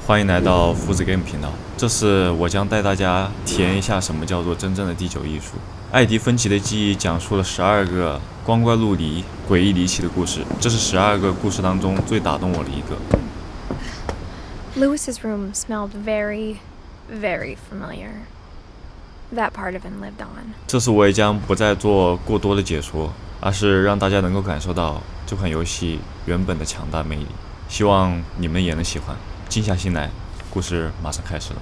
欢迎来到夫子 Game 频道。这次我将带大家体验一下什么叫做真正的第九艺术。艾迪芬奇的记忆讲述了12个光怪陆离、诡异离奇的故事，这是12个故事当中最打动我的一个。Lewis's room smelled very, very familiar. That part of him lived on. 这次我也将不再做过多的解说，而是让大家能够感受到这款游戏原本的强大魅力。希望你们也能喜欢。静下心来，故事马上开始了。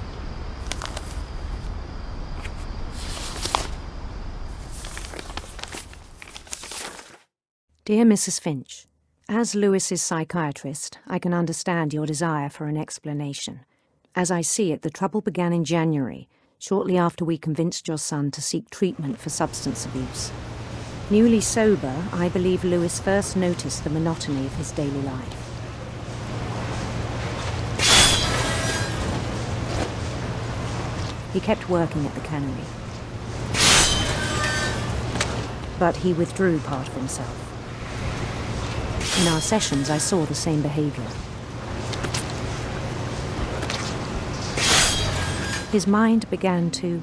Dear Mrs. Finch, as Lewis's psychiatrist, I can understand your desire for an explanation. As I see it, the trouble began in January, shortly after we convinced your son to seek treatment for substance abuse. Newly sober, I believe Lewis first noticed the monotony of his daily life. He kept working at the cannery, but he withdrew part of himself. In our sessions, I saw the same behavior. His mind began to...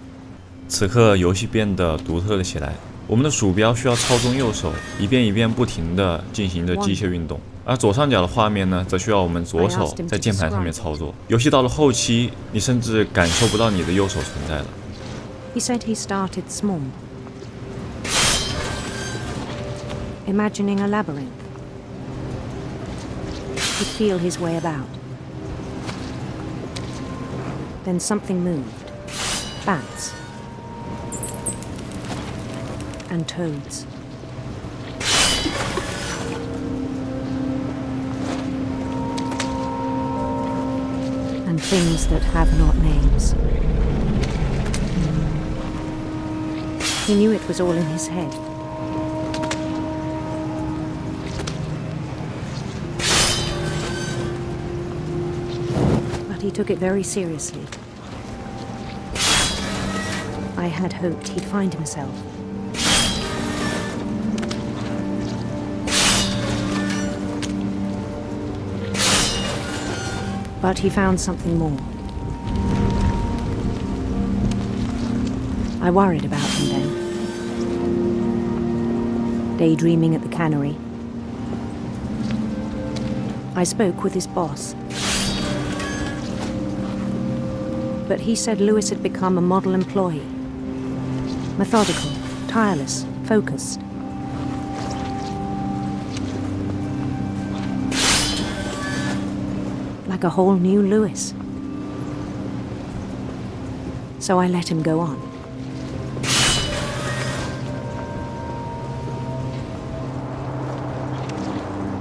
此刻，游戏变得独特了起来。我们的鼠标需要操纵右手，一遍一遍不停地进行着机械运动，而左上角的画面呢，则需要我们左手在键盘上面操作。游戏到了后期，你甚至感受不到你的右手存在了。He said he started small, imagining a labyrinth. He'd feel his way about. Then something moved. Bats. And toads. And things that have not names. He knew it was all in his head. But he took it very seriously. I had hoped he'd find himself. But he found something more. I worried about him then. Daydreaming at the cannery. I spoke with his boss. But he said Lewis had become a model employee. Methodical, tireless, focused. Like a whole new Lewis. So I let him go on.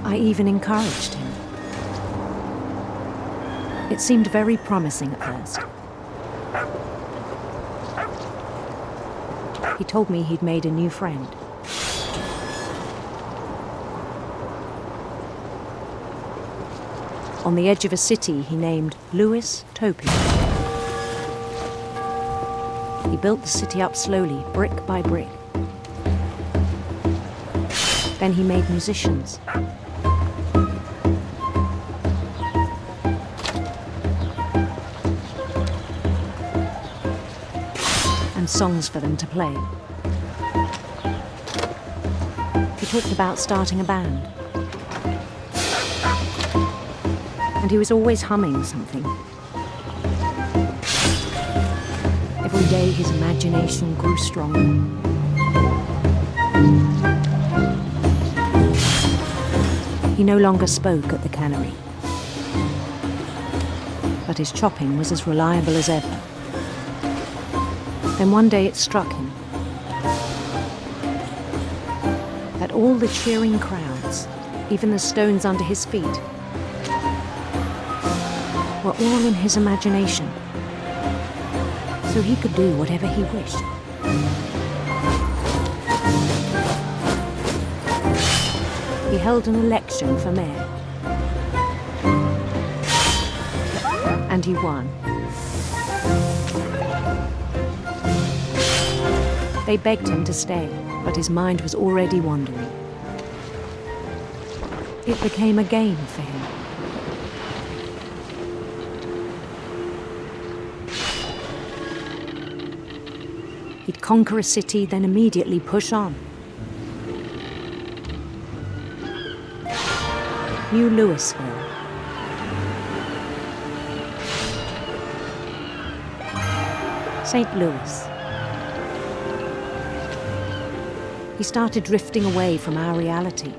I even encouraged him. It seemed very promising at first. He told me he'd made a new friend. On the edge of a city he named Lewis Topia. He built the city up slowly, brick by brick. Then he made musicians. And songs for them to play. He talked about starting a band. And he was always humming something. Every day his imagination grew stronger. He no longer spoke at the cannery. But his chopping was as reliable as ever. Then one day it struck him that all the cheering crowds, even the stones under his feet, were all in his imagination, so he could do whatever he wished. He held an election for mayor, and he won. They begged him to stay, but his mind was already wandering. It became a game for him. He'd conquer a city, then immediately push on. New Louisville. St. Louis. He started drifting away from our reality.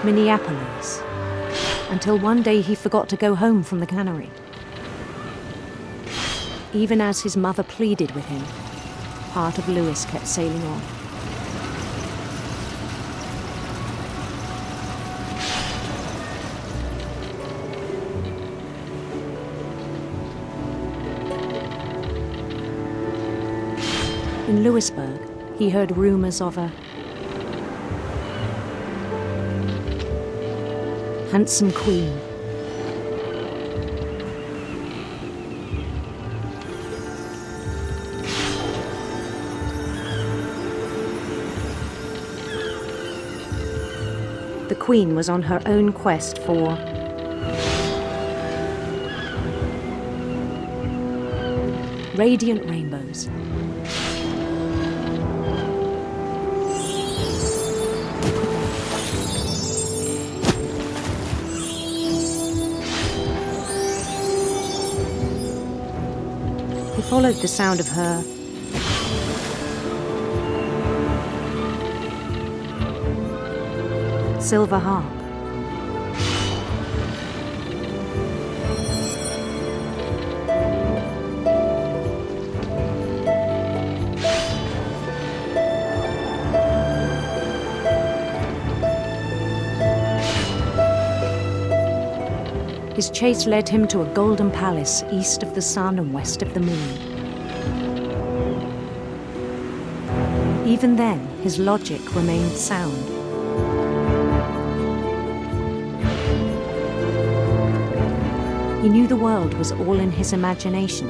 Minneapolis. Until one day he forgot to go home from the cannery. Even as his mother pleaded with him, part of Louis kept sailing on. In Louisburg, he heard rumors of a handsome queen. The queen was on her own quest for radiant rainbows. He followed the sound of her silver harp. His chase led him to a golden palace east of the sun and west of the moon. Even then, his logic remained sound. He knew the world was all in his imagination.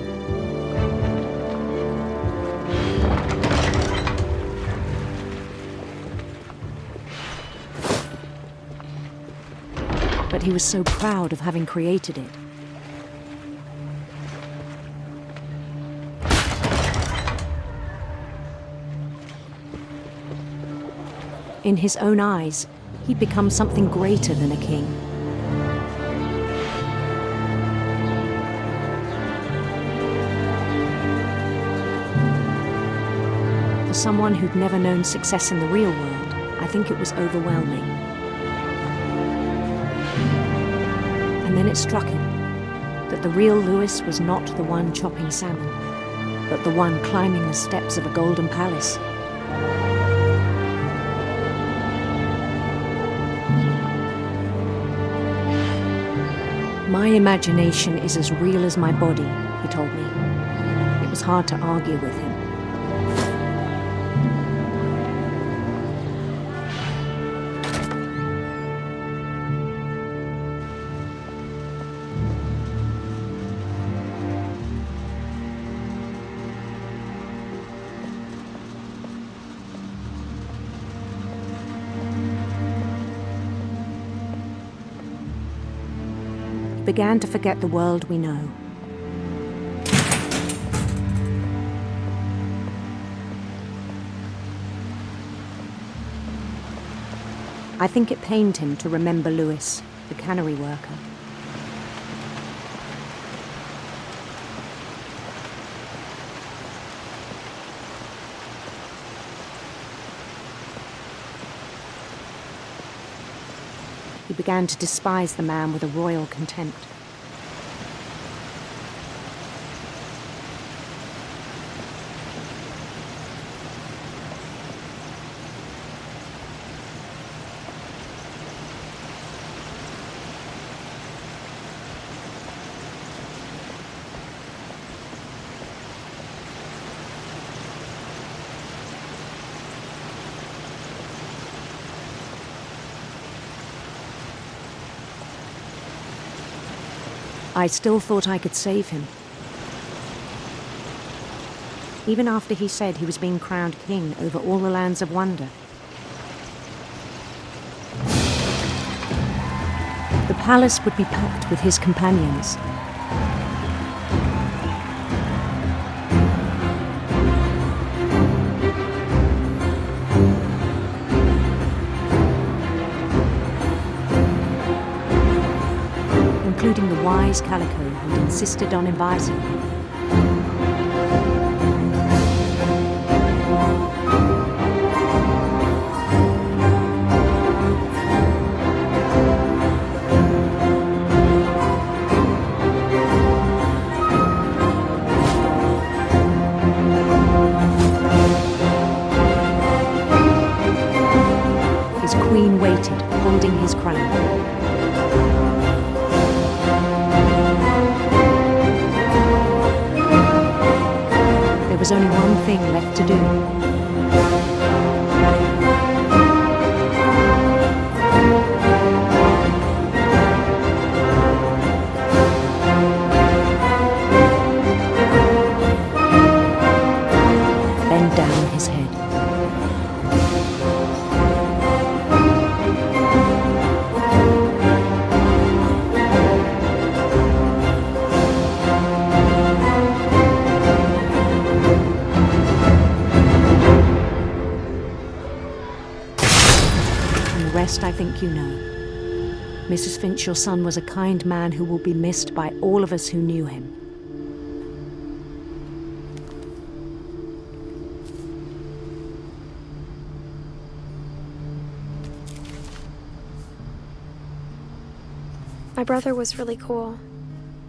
But he was so proud of having created it. In his own eyes, he'd become something greater than a king. For someone who'd never known success in the real world, I think it was overwhelming. And then it struck him that the real Louis was not the one chopping salmon, but the one climbing the steps of a golden palace. My imagination is as real as my body, he told me. It was hard to argue with him. Began to forget the world we know. I think it pained him to remember Louis, the cannery worker. He began to despise the man with a royal contempt. I still thought I could save him. Even after he said he was being crowned king over all the lands of wonder. The palace would be packed with his companions. Including the wise Calico who'd insisted on advising him. His queen waited, holding his crown. There was only one thing left to do. Bend down his head. The rest I think you know. Mrs. Finch, your son was a kind man who will be missed by all of us who knew him. My brother was really cool.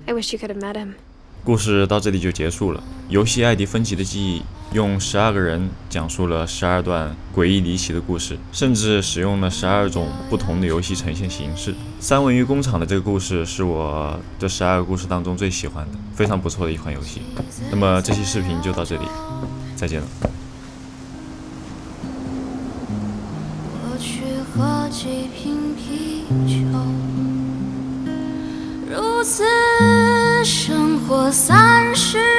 I wish you could have met him. 故事到这里就结束了。游戏《艾迪芬奇的记忆》用12个人讲述了12段诡异离奇的故事，甚至使用了12种不同的游戏呈现形式。三文鱼工厂的这个故事是我这12个故事当中最喜欢的，非常不错的一款游戏。那么这期视频就到这里，再见了。我去喝几瓶啤酒，如此生活30